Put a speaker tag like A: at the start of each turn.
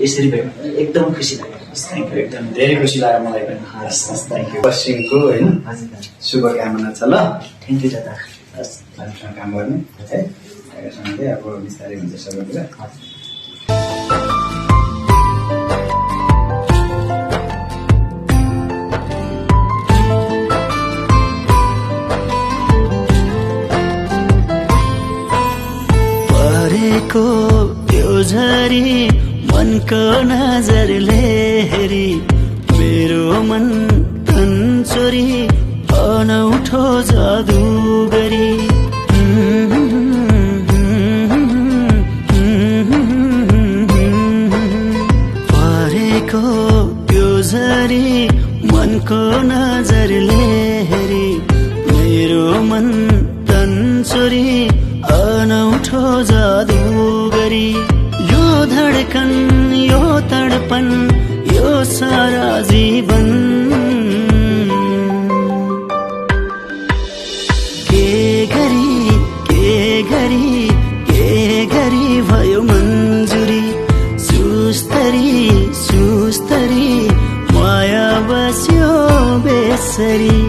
A: यसरी भयो एकदम खुसी लाग्यो।
B: थ्यांक यू, एकदम धेरै खुसी लाग्यो मलाई पनि।
A: हस् हस् थ्यांक यू।
B: पश्चिमको हैन शुभकामना छ ल।
A: थ्यांक यू दादा।
B: हस् हामीसँग काम गर्ने है सँगै अब बिस्तारै हुन्छ सबै कुरा।
C: परेको त्यो झरी मनको नजरले हेरी मेरो मन तन चोरी अनौठो जादु गरी परेको त्यो झरी मनको नजरले हेरी मेरो मन तन चोरी अनौठो जादु गरी यो धडकन यो तडपन यो सारा जीवन के गरी भयो मन्जुरी सुस्तरी माया बस्यो बेसरी।